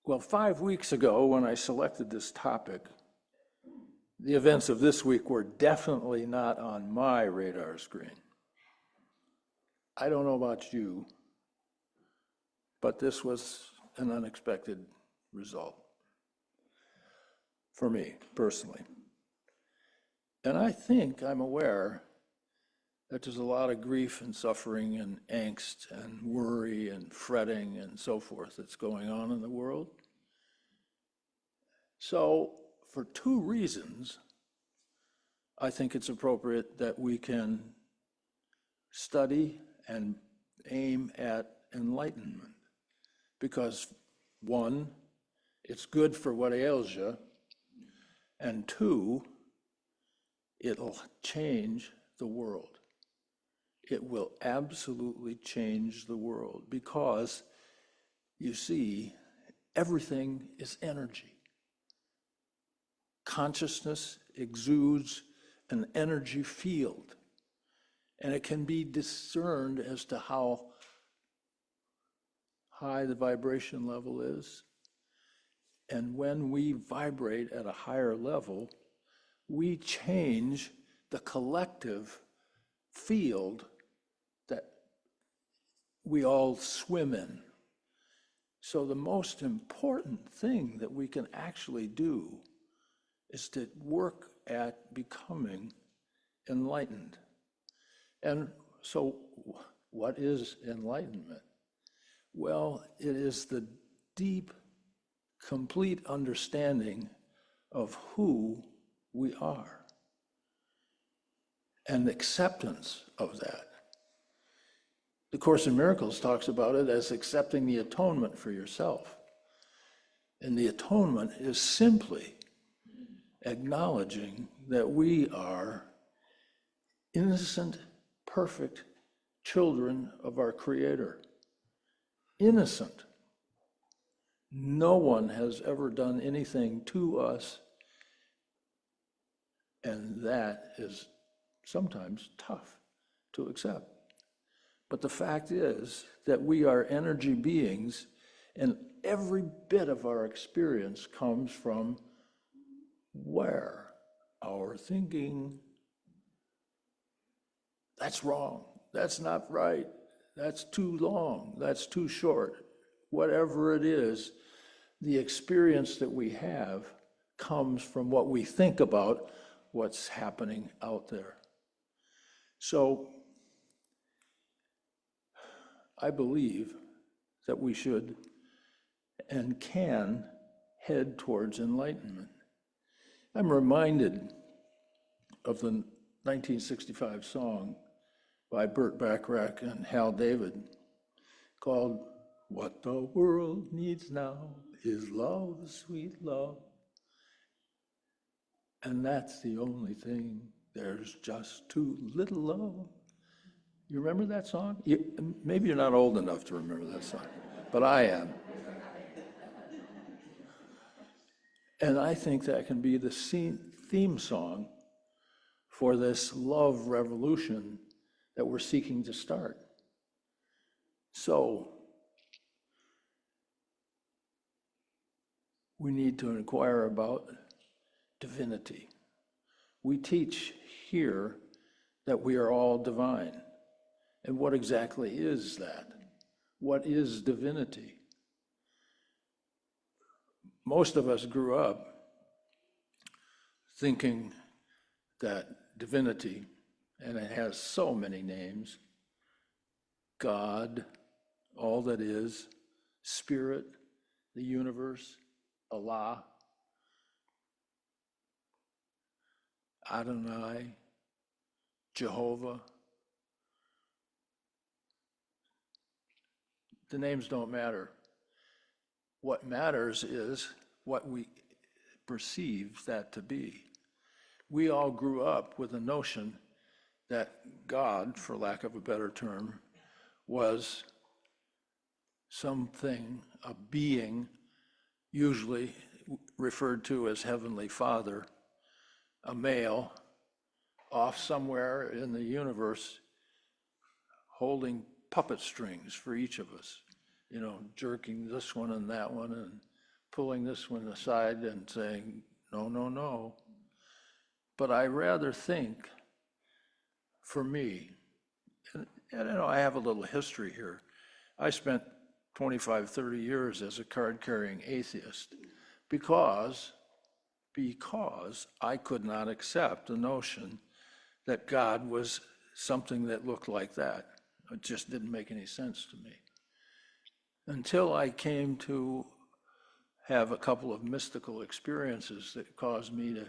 Well, 5 weeks ago, when I selected this topic, the events of this week were definitely not on my radar screen. I don't know about you, but this was an unexpected result for me personally. And I think I'm aware that there's a lot of grief and suffering and angst and worry and fretting and so forth that's going on in the world. So, for two reasons, I think it's appropriate that we can study and aim at enlightenment. Because one, it's good for what ails you, and two, it'll change the world. It will absolutely change the world because, you see, everything is energy. Consciousness exudes an energy field, and it can be discerned as to how high the vibration level is. And when we vibrate at a higher level, we change the collective field that we all swim in. So the most important thing that we can actually do is to work at becoming enlightened. And so what is enlightenment? Well, it is the deep, complete understanding of who we are and acceptance of that. The Course in Miracles talks about it as accepting the atonement for yourself. And the atonement is simply acknowledging that we are innocent, perfect children of our Creator. Innocent. No one has ever done anything to us, and that is sometimes tough to accept. But the fact is that we are energy beings, and every bit of our experience comes from where? Our thinking. That's wrong. That's not right. That's too long. That's too short. Whatever it is, the experience that we have comes from what we think about what's happening out there. So I believe that we should and can head towards enlightenment. I'm reminded of the 1965 song by Burt Bacharach and Hal David called "What the World Needs Now is Love, Sweet Love." And that's the only thing. There's just too little love. You remember that song? Maybe you're not old enough to remember that song, but I am. And I think that can be the theme song for this love revolution that we're seeking to start. So we need to inquire about divinity. We teach here that we are all divine. And what exactly is that? What is divinity? Most of us grew up thinking that divinity, and it has so many names, God, all that is, Spirit, the universe, Allah, Adonai, Jehovah. The names don't matter. What matters is what we perceive that to be. We all grew up with a notion that God, for lack of a better term, was something, a being, usually referred to as Heavenly Father, a male, off somewhere in the universe, holding puppet strings for each of us, jerking this one and that one and pulling this one aside and saying, no, no, no. But I rather think, for me, and I have a little history here. I spent 25, 30 years as a card-carrying atheist because I could not accept the notion that God was something that looked like that. It just didn't make any sense to me. Until I came to have a couple of mystical experiences that caused me to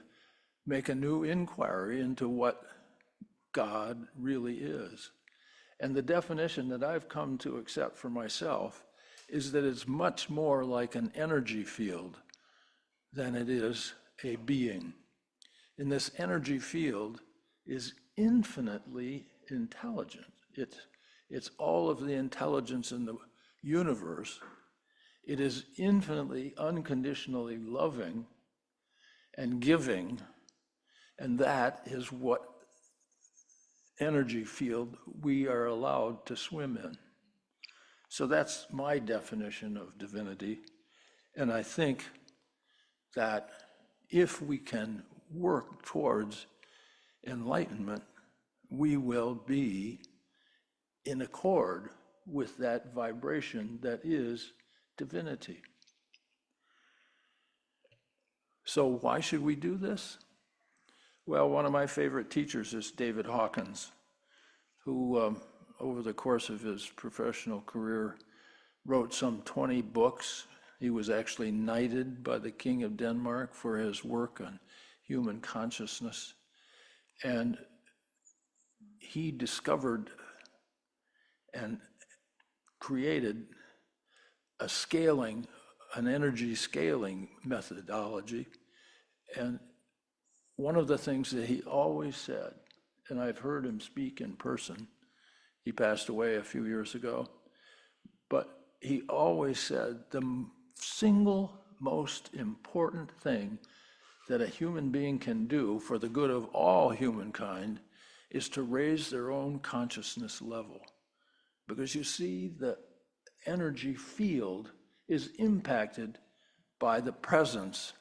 make a new inquiry into what God really is. And the definition that I've come to accept for myself is that it's much more like an energy field than it is a being. And this energy field is infinitely intelligent. It's all of the intelligence in the universe. It is infinitely, unconditionally loving and giving, and that is what energy field we are allowed to swim in. So that's my definition of divinity, and I think that if we can work towards enlightenment, we will be in accord with that vibration that is divinity. So why should we do this? Well, one of my favorite teachers is David Hawkins, who over the course of his professional career wrote some 20 books. He was actually knighted by the King of Denmark for his work on human consciousness. And he discovered and created an energy scaling methodology. And one of the things that he always said, and I've heard him speak in person, he passed away a few years ago, but he always said the single most important thing that a human being can do for the good of all humankind is to raise their own consciousness level. Because you see, the energy field is impacted by the presence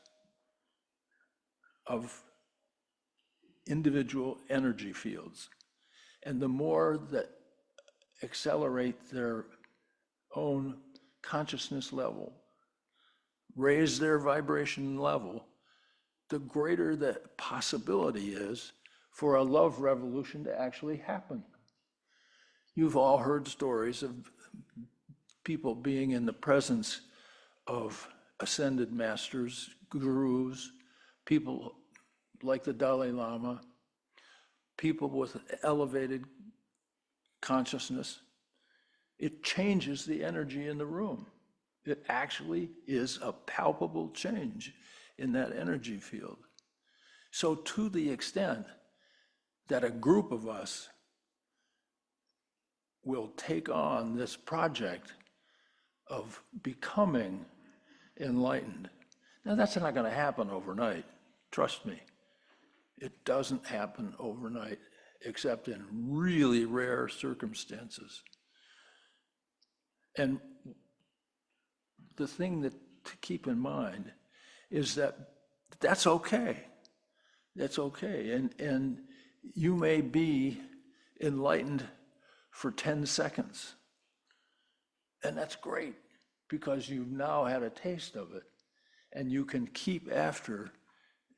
of individual energy fields. And the more that accelerate their own consciousness level, raise their vibration level, the greater the possibility is for a love revolution to actually happen. You've all heard stories of people being in the presence of ascended masters, gurus, people like the Dalai Lama, people with elevated consciousness. It changes the energy in the room. It actually is a palpable change in that energy field. So to the extent that a group of us will take on this project of becoming enlightened. Now that's not going to happen overnight, trust me. It doesn't happen overnight, except in really rare circumstances. And the thing that to keep in mind is that that's okay. That's okay. And you may be enlightened for 10 seconds. And that's great because you've now had a taste of it and you can keep after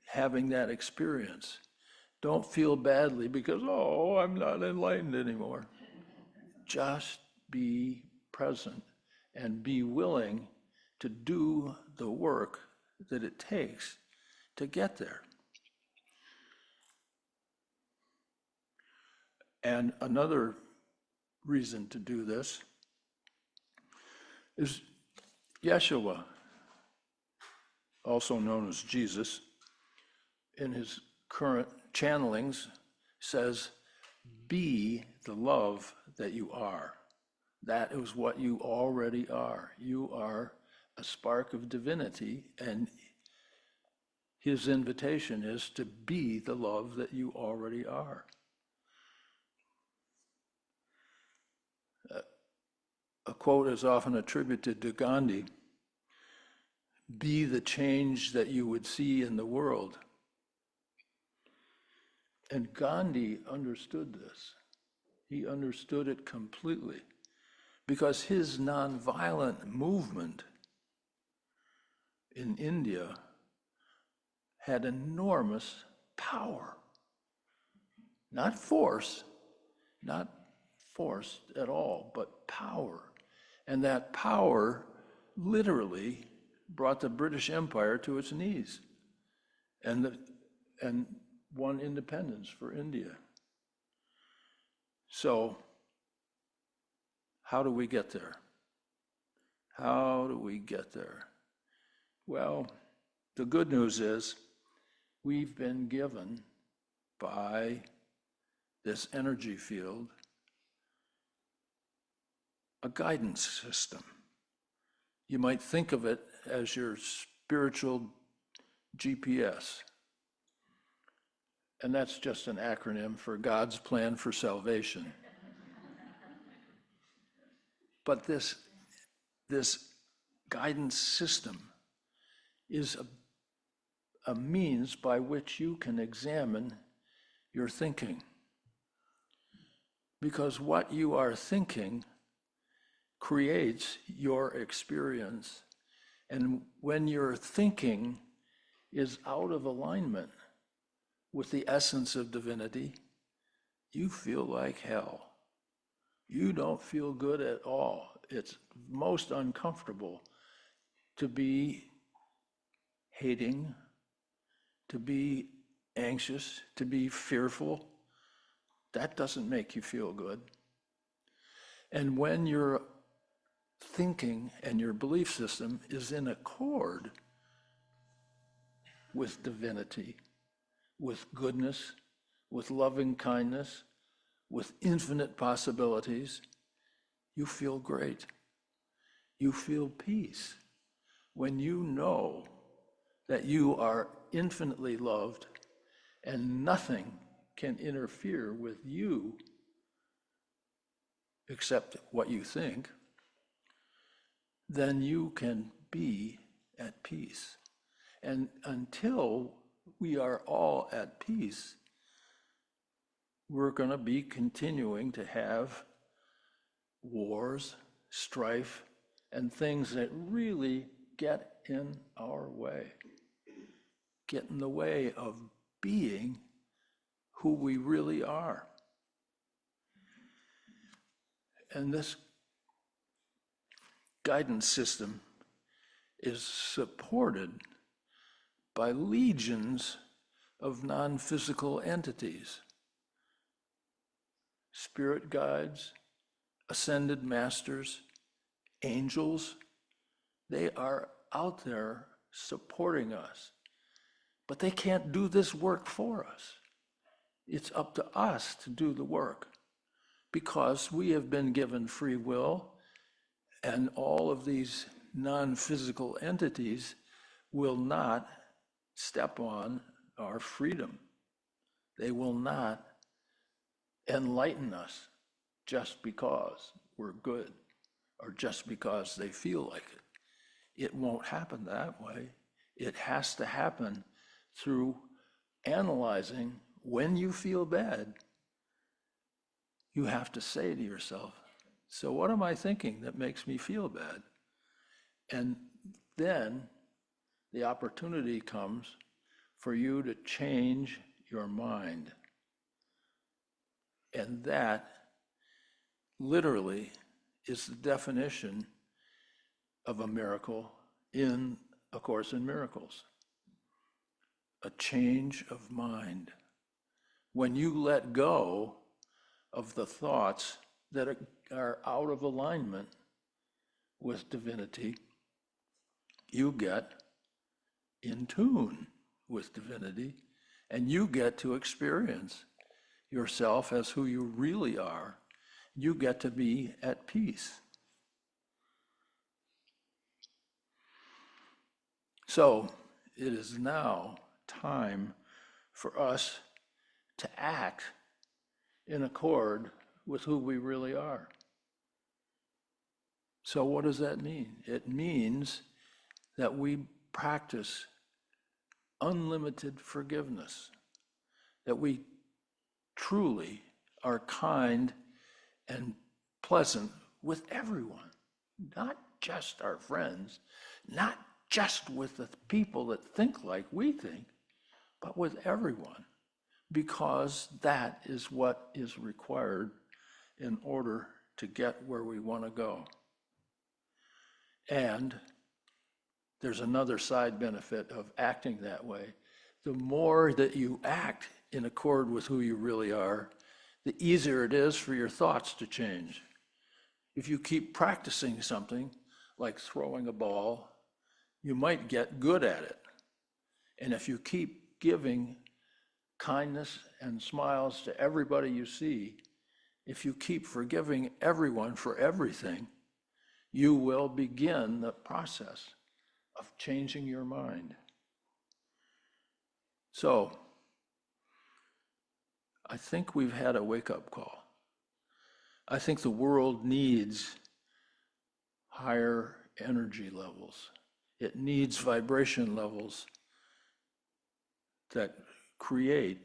having that experience. Don't feel badly because, oh, I'm not enlightened anymore. Just be present and be willing to do the work that it takes to get there. And another reason to do this is Yeshua, also known as Jesus, in his current channelings says, be the love that you are. That is what you already are. You are a spark of divinity, and his invitation is to be the love that you already are. A quote is often attributed to Gandhi, be the change that you would see in the world. And Gandhi understood this. He understood it completely because his nonviolent movement in India had enormous power. Not force, not force at all, but power. And that power literally brought the British Empire to its knees and won independence for India. So, how do we get there? How do we get there? Well, the good news is we've been given by this energy field a guidance system. You might think of it as your spiritual GPS. And that's just an acronym for God's plan for salvation. But this guidance system is a means by which you can examine your thinking. Because what you are thinking creates your experience. And when your thinking is out of alignment with the essence of divinity, you feel like hell. You don't feel good at all. It's most uncomfortable to be hating, to be anxious, to be fearful. That doesn't make you feel good. And when your thinking and your belief system is in accord with divinity, with goodness, with loving kindness, with infinite possibilities, you feel great. You feel peace when you know that you are infinitely loved and nothing can interfere with you except what you think. Then you can be at peace. And until we are all at peace, we're going to be continuing to have wars, strife, and things that really get in our way, get in the way of being who we really are. And this guidance system is supported by legions of non-physical entities, spirit guides, ascended masters, angels. They are out there supporting us, but they can't do this work for us. It's up to us to do the work because we have been given free will, and all of these non-physical entities will not step on our freedom. They will not enlighten us just because we're good or just because they feel like it. It won't happen that way. It has to happen through analyzing when you feel bad. You have to say to yourself, so what am I thinking that makes me feel bad? And then the opportunity comes for you to change your mind. And that literally is the definition of a miracle in A Course in Miracles. A change of mind. When you let go of the thoughts that are out of alignment with divinity, you get in tune with divinity, and you get to experience yourself as who you really are. You get to be at peace. So it is now time for us to act in accord with who we really are. So what does that mean? It means that we practice unlimited forgiveness, that we truly are kind and pleasant with everyone, not just our friends, not just with the people that think like we think, but with everyone, because that is what is required in order to get where we want to go. And there's another side benefit of acting that way. The more that you act in accord with who you really are, the easier it is for your thoughts to change. If you keep practicing something like throwing a ball, you might get good at it. And if you keep giving kindness and smiles to everybody you see, if you keep forgiving everyone for everything, you will begin the process of changing your mind. So, I think we've had a wake-up call. I think the world needs higher energy levels. It needs vibration levels that create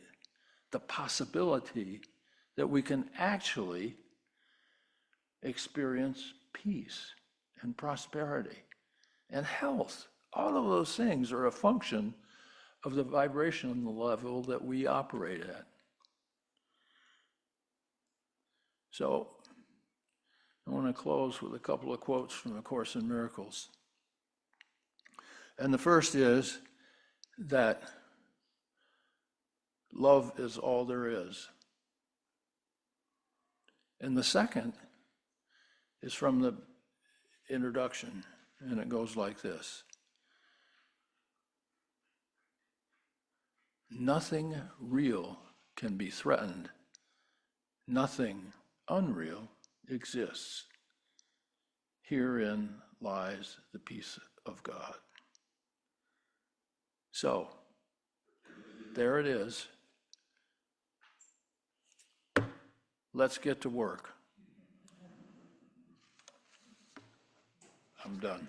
the possibility that we can actually experience peace and prosperity and health. All of those things are a function of the vibration level that we operate at. So I want to close with a couple of quotes from A Course in Miracles. And the first is that love is all there is. And the second is from the introduction, and it goes like this. Nothing real can be threatened. Nothing unreal exists. Herein lies the peace of God. So, there it is. Let's get to work. I'm done.